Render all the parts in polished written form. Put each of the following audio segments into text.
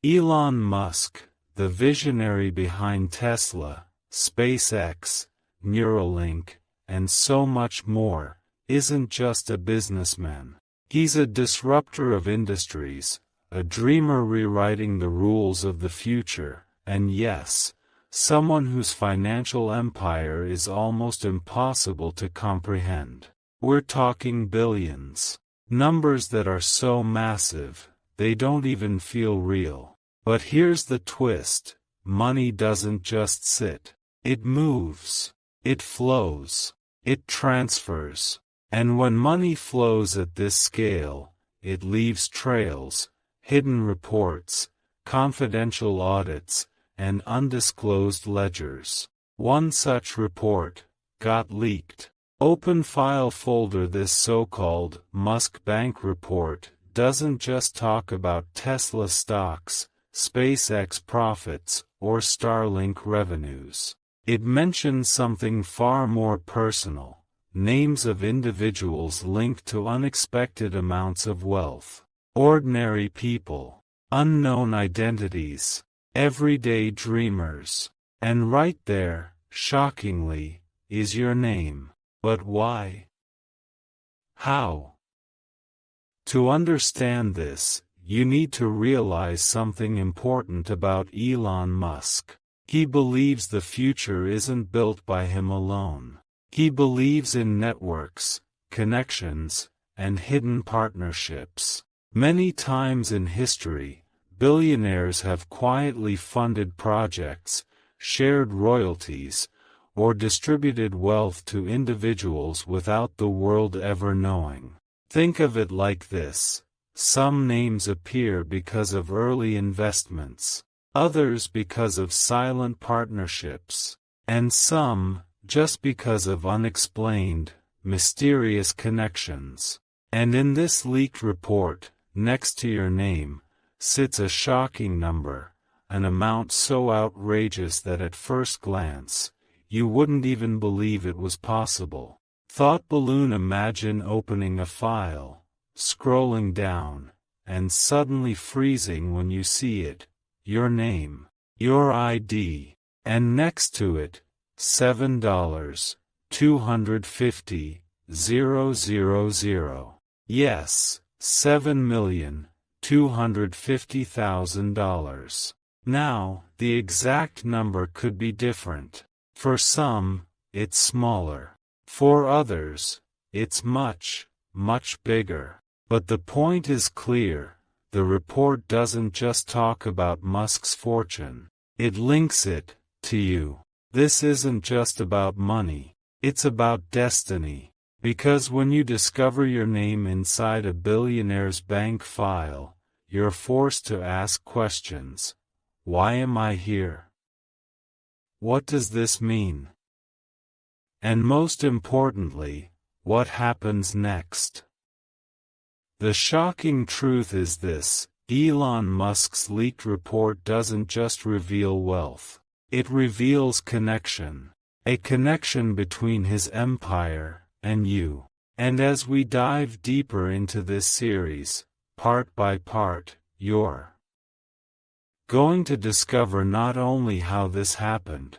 Elon Musk, the visionary behind Tesla, SpaceX, Neuralink, and so much more, isn't just a businessman. He's a disruptor of industries, a dreamer rewriting the rules of the future, and yes, someone whose financial empire is almost impossible to comprehend. We're talking billions. Numbers that are so massive, they don't even feel real. But here's the twist: money doesn't just sit. It moves. It flows. It transfers. And when money flows at this scale, it leaves trails, hidden reports, confidential audits, and undisclosed ledgers. One such report got leaked. Open file folder. This so-called Musk Bank report doesn't just talk about Tesla stocks, SpaceX profits, or Starlink revenues. It mentions something far more personal: names of individuals linked to unexpected amounts of wealth. Ordinary people. Unknown identities. Everyday dreamers. And right there, shockingly, is your name. But why? How? To understand this, you need to realize something important about Elon Musk. He believes the future isn't built by him alone. He believes in networks, connections, and hidden partnerships. Many times in history, billionaires have quietly funded projects, shared royalties, or distributed wealth to individuals without the world ever knowing. Think of it like this: some names appear because of early investments, others because of silent partnerships, and some just because of unexplained, mysterious connections. And in this leaked report, next to your name, sits a shocking number, an amount so outrageous that at first glance, you wouldn't even believe it was possible. Thought balloon. Imagine opening a file, scrolling down, and suddenly freezing when you see it: your name, your ID, and next to it, $7,250,000. Yes, $7,250,000. Now, the exact number could be different. For some, it's smaller. For others, it's much, much bigger. But the point is clear: the report doesn't just talk about Musk's fortune. It links it to you. This isn't just about money. It's about destiny. Because when you discover your name inside a billionaire's bank file, you're forced to ask questions. Why am I here? What does this mean? And most importantly, what happens next? The shocking truth is this: Elon Musk's leaked report doesn't just reveal wealth. It reveals connection. A connection between his empire and you. And as we dive deeper into this series, part by part, you're going to discover not only how this happened,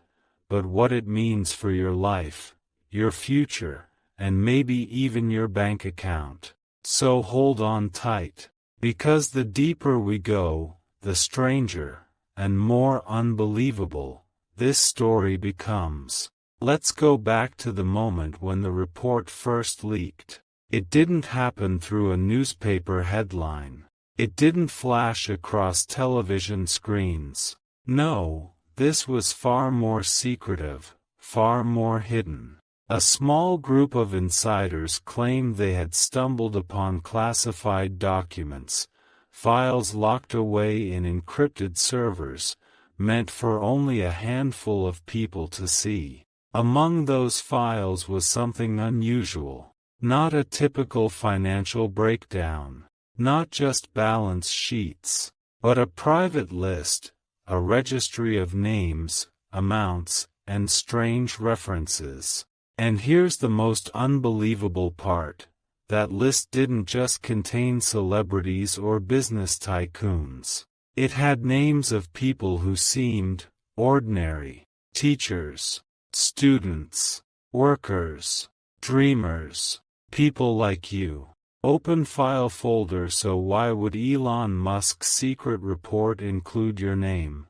but what it means for your life, your future, and maybe even your bank account. So hold on tight, because the deeper we go, the stranger and more unbelievable this story becomes. Let's go back to the moment when the report first leaked. It didn't happen through a newspaper headline. It didn't flash across television screens. No, this was far more secretive, far more hidden. A small group of insiders claimed they had stumbled upon classified documents, files locked away in encrypted servers, meant for only a handful of people to see. Among those files was something unusual. Not a typical financial breakdown. Not just balance sheets, but a private list, a registry of names, amounts, and strange references. And here's the most unbelievable part: that list didn't just contain celebrities or business tycoons. It had names of people who seemed ordinary: teachers, students, workers, dreamers, people like you. Open file folder. So why would Elon Musk's secret report include your name?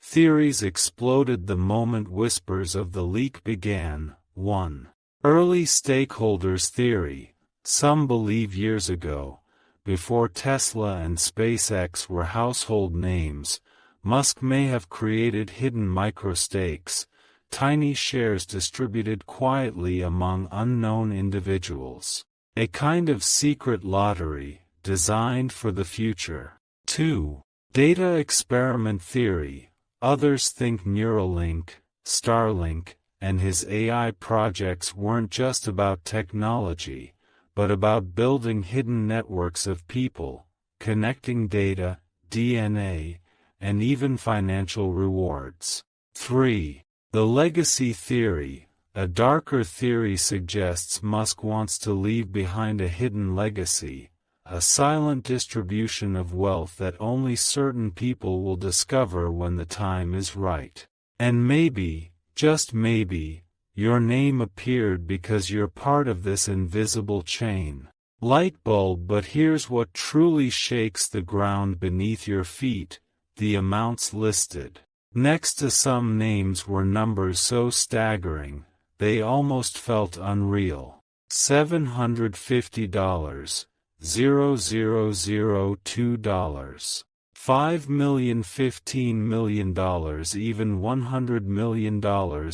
Theories exploded the moment whispers of the leak began. 1. Early stakeholders theory. Some believe years ago, before Tesla and SpaceX were household names, Musk may have created hidden microstakes, tiny shares distributed quietly among unknown individuals. A kind of secret lottery, designed for the future. 2. Data experiment theory. Others think Neuralink, Starlink, and his AI projects weren't just about technology, but about building hidden networks of people, connecting data, DNA, and even financial rewards. 3. The legacy theory. A darker theory suggests Musk wants to leave behind a hidden legacy, a silent distribution of wealth that only certain people will discover when the time is right. And maybe, just maybe, your name appeared because you're part of this invisible chain. Light bulb. But here's what truly shakes the ground beneath your feet: the amounts listed. Next to some names were numbers so staggering, they almost felt unreal. $750, $0,002, $5 million, $15 million, even $100 million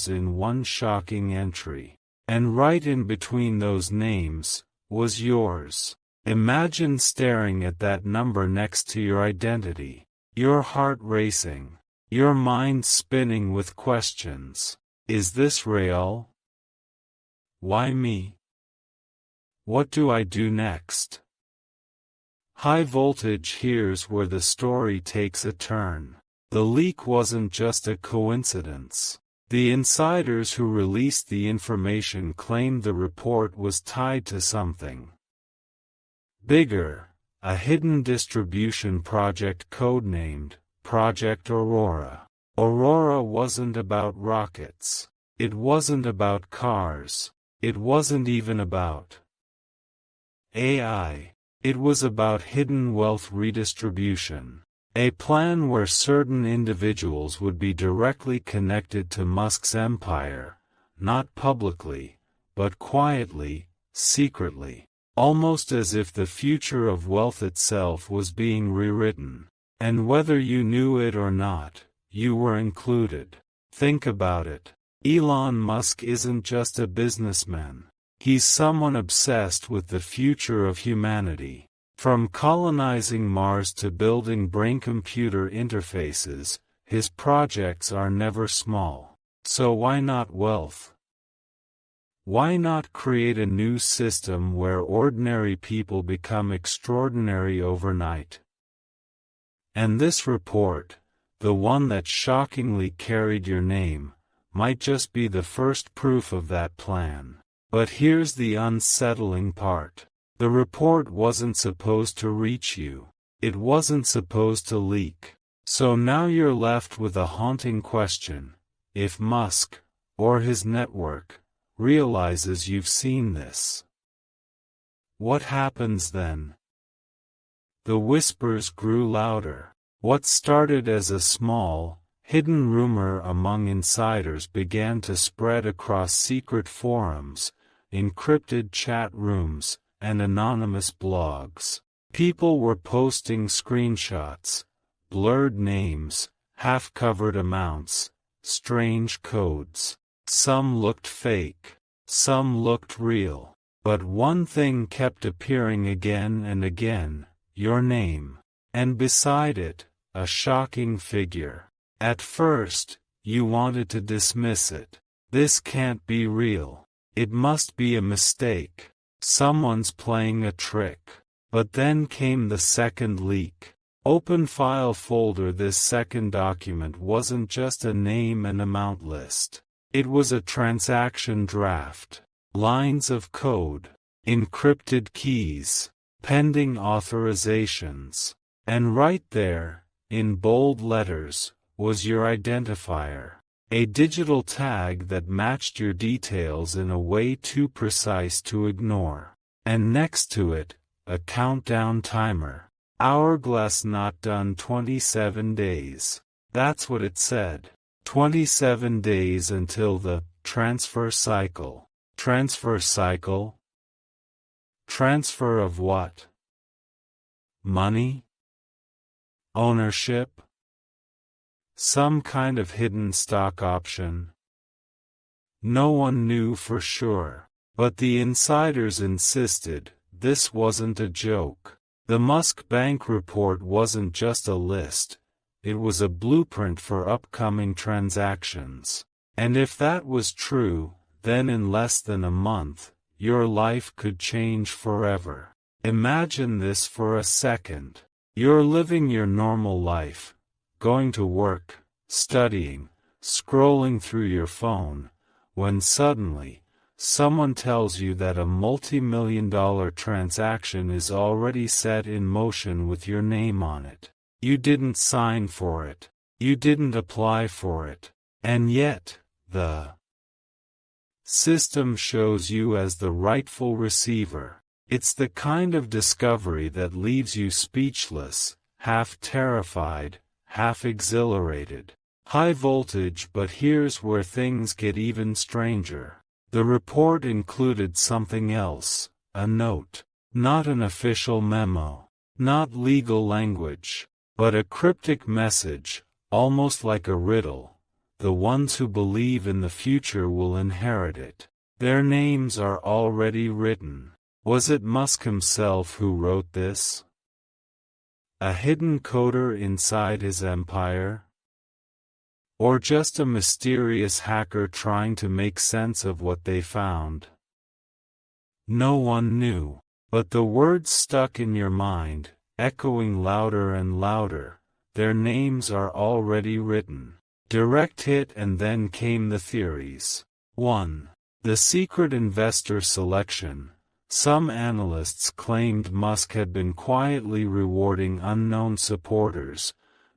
in one shocking entry. And right in between those names was yours. Imagine staring at that number next to your identity, your heart racing, your mind spinning with questions. Is this real? Why me? What do I do next? High voltage. Here's where the story takes a turn. The leak wasn't just a coincidence. The insiders who released the information claimed the report was tied to something bigger, a hidden distribution project codenamed Project Aurora. Aurora wasn't about rockets. It wasn't about cars. It wasn't even about AI. It was about hidden wealth redistribution. A plan where certain individuals would be directly connected to Musk's empire, not publicly, but quietly, secretly. Almost as if the future of wealth itself was being rewritten. And whether you knew it or not, you were included. Think about it. Elon Musk isn't just a businessman. He's someone obsessed with the future of humanity. From colonizing Mars to building brain-computer interfaces, his projects are never small. So why not wealth? Why not create a new system where ordinary people become extraordinary overnight? And this report, the one that shockingly carried your name, might just be the first proof of that plan. But here's the unsettling part. The report wasn't supposed to reach you. It wasn't supposed to leak. So now you're left with a haunting question. If Musk, or his network, realizes you've seen this, what happens then? The whispers grew louder. What started as a small, hidden rumor among insiders began to spread across secret forums, encrypted chat rooms, and anonymous blogs. People were posting screenshots, blurred names, half-covered amounts, strange codes. Some looked fake, some looked real. But one thing kept appearing again and again: your name. And beside it, a shocking figure. At first, you wanted to dismiss it. This can't be real. It must be a mistake. Someone's playing a trick. But then came the second leak. Open file folder. This second document wasn't just a name and amount list. It was a transaction draft. Lines of code, encrypted keys, pending authorizations. And right there, in bold letters, was your identifier. A digital tag that matched your details in a way too precise to ignore. And next to it, a countdown timer. Hourglass not done 27 days. That's what it said. 27 days until the transfer cycle. Transfer cycle? Transfer of what? Money? Ownership? Some kind of hidden stock option? No one knew for sure, but the insiders insisted this wasn't a joke. The Musk Bank report wasn't just a list, it was a blueprint for upcoming transactions. And if that was true, then in less than a month, your life could change forever. Imagine this for a second. You're living your normal life, going to work, studying, scrolling through your phone, when suddenly, someone tells you that a multi-million-dollar transaction is already set in motion with your name on it. You didn't sign for it. You didn't apply for it. And yet, the system shows you as the rightful receiver. It's the kind of discovery that leaves you speechless, half terrified, half exhilarated. High voltage, but here's where things get even stranger. The report included something else, a note. Not an official memo. Not legal language. But a cryptic message, almost like a riddle. The ones who believe in the future will inherit it. Their names are already written. Was it Musk himself who wrote this? A hidden coder inside his empire? Or just a mysterious hacker trying to make sense of what they found? No one knew, but the words stuck in your mind, echoing louder and louder. Their names are already written. Direct hit, and then came the theories. 1. The secret investor selection. Some analysts claimed Musk had been quietly rewarding unknown supporters,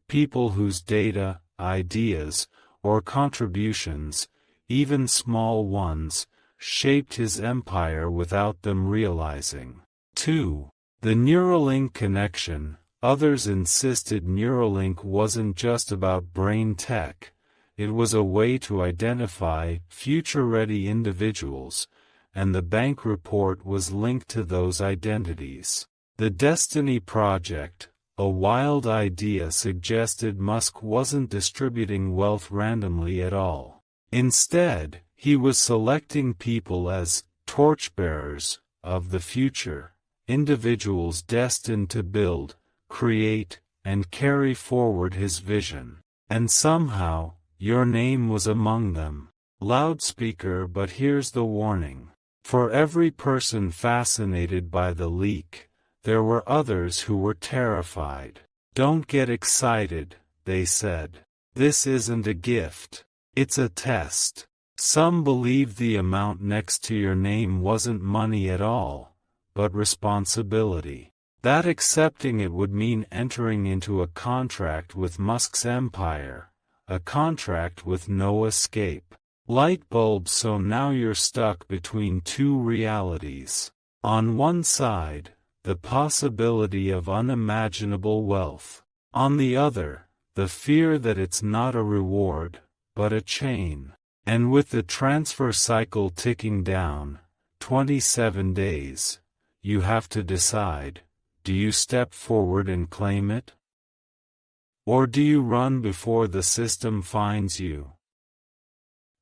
people whose data, ideas, or contributions, even small ones, shaped his empire without them realizing. 2. The Neuralink connection. Others insisted Neuralink wasn't just about brain tech, it was a way to identify future-ready individuals, and the bank report was linked to those identities. The Destiny Project, a wild idea, suggested Musk wasn't distributing wealth randomly at all. Instead, he was selecting people as torchbearers of the future, individuals destined to build, create, and carry forward his vision. And somehow, your name was among them. Loudspeaker, but here's the warning. For every person fascinated by the leak, there were others who were terrified. Don't get excited, they said. This isn't a gift. It's a test. Some believed the amount next to your name wasn't money at all, but responsibility. That accepting it would mean entering into a contract with Musk's empire, a contract with no escape. Light bulbs. So now you're stuck between two realities. On one side, the possibility of unimaginable wealth. On the other, the fear that it's not a reward, but a chain. And with the transfer cycle ticking down, 27 days, you have to decide, do you step forward and claim it? Or do you run before the system finds you?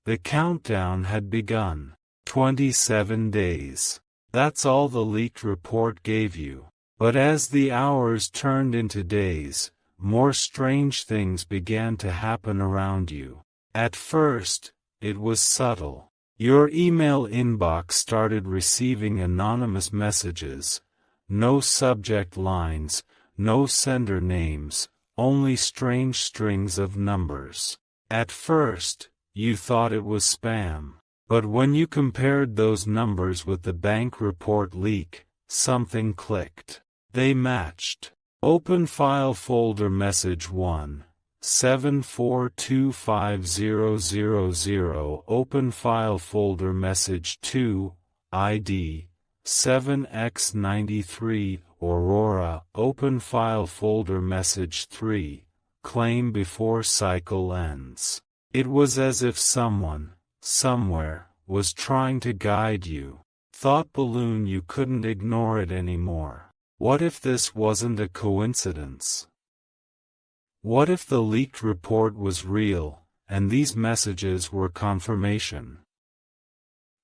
The countdown had begun. 27 days. That's all the leaked report gave you. But as the hours turned into days, more strange things began to happen around you. At first, it was subtle. Your email inbox started receiving anonymous messages. No subject lines, no sender names, only strange strings of numbers. At first, you thought it was spam. But when you compared those numbers with the bank report leak, something clicked. They matched. Open file folder message 1. 7425000. Open file folder message 2. ID 7x93. Aurora. Open file folder message 3. Claim before cycle ends. It was as if someone, somewhere, was trying to guide you. Thought balloon. You couldn't ignore it anymore. What if this wasn't a coincidence? What if the leaked report was real, and these messages were confirmation?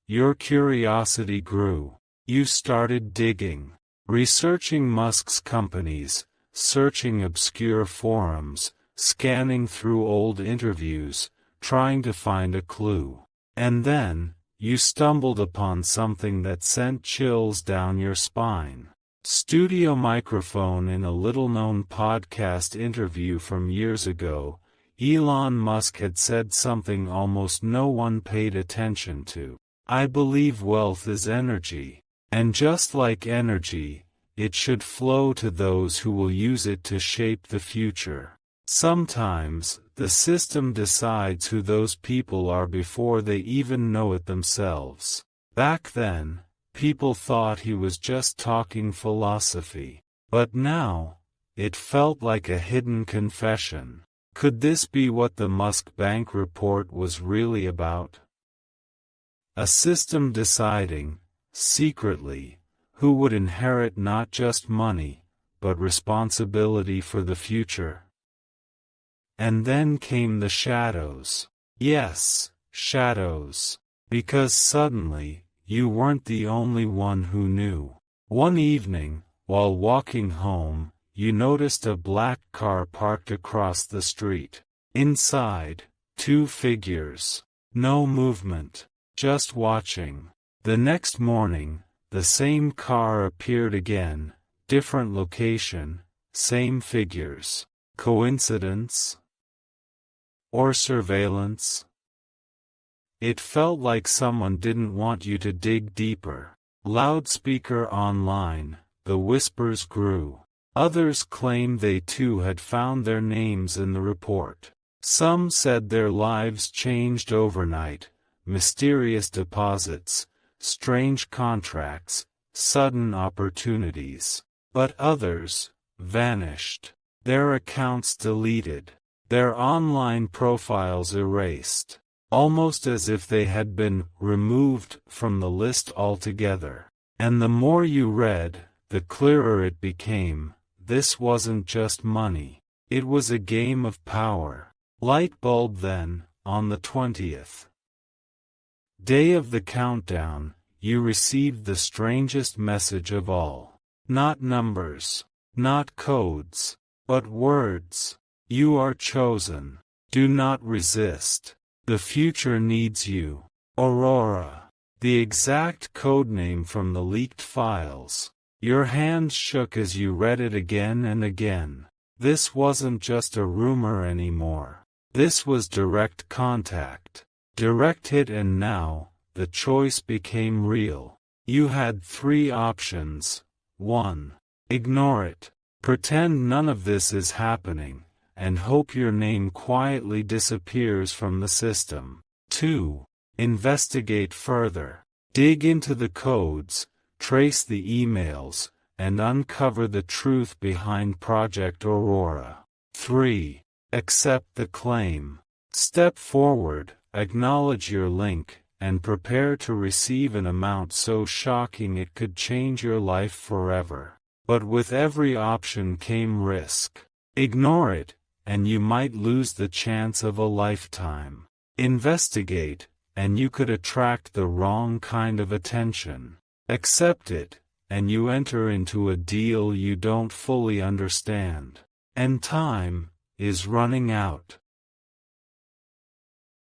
Your curiosity grew. You started digging, researching Musk's companies, searching obscure forums, scanning through old interviews, trying to find a clue. And then, you stumbled upon something that sent chills down your spine. Studio microphone. In a little-known podcast interview from years ago, Elon Musk had said something almost no one paid attention to. I believe wealth is energy, and just like energy, it should flow to those who will use it to shape the future. Sometimes, the system decides who those people are before they even know it themselves. Back then, people thought he was just talking philosophy. But now, it felt like a hidden confession. Could this be what the Musk Bank report was really about? A system deciding, secretly, who would inherit not just money, but responsibility for the future. And then came the shadows. Yes, shadows. Because suddenly, you weren't the only one who knew. One evening, while walking home, you noticed a black car parked across the street. Inside, 2 figures. No movement, just watching. The next morning, the same car appeared again, different location, same figures. Coincidence? Or surveillance? It felt like someone didn't want you to dig deeper. Loudspeaker online, the whispers grew. Others claimed they too had found their names in the report. Some said their lives changed overnight, mysterious deposits, strange contracts, sudden opportunities. But others vanished. Their accounts deleted. Their online profiles erased. Almost as if they had been removed from the list altogether. And the more you read, the clearer it became. This wasn't just money. It was a game of power. Light bulb then, on the 20th day of the countdown, you received the strangest message of all. Not numbers, not codes, but words. You are chosen. Do not resist. The future needs you. Aurora. The exact codename from the leaked files. Your hands shook as you read it again and again. This wasn't just a rumor anymore. This was direct contact. Direct hit. And now, the choice became real. You had 3 options. 1. Ignore it. Pretend none of this is happening, and hope your name quietly disappears from the system. 2. Investigate further. Dig into the codes, trace the emails, and uncover the truth behind Project Aurora. 3. Accept the claim. Step forward, acknowledge your link, and prepare to receive an amount so shocking it could change your life forever. But with every option came risk. Ignore it, and you might lose the chance of a lifetime. Investigate, and you could attract the wrong kind of attention. Accept it, and you enter into a deal you don't fully understand. And time is running out.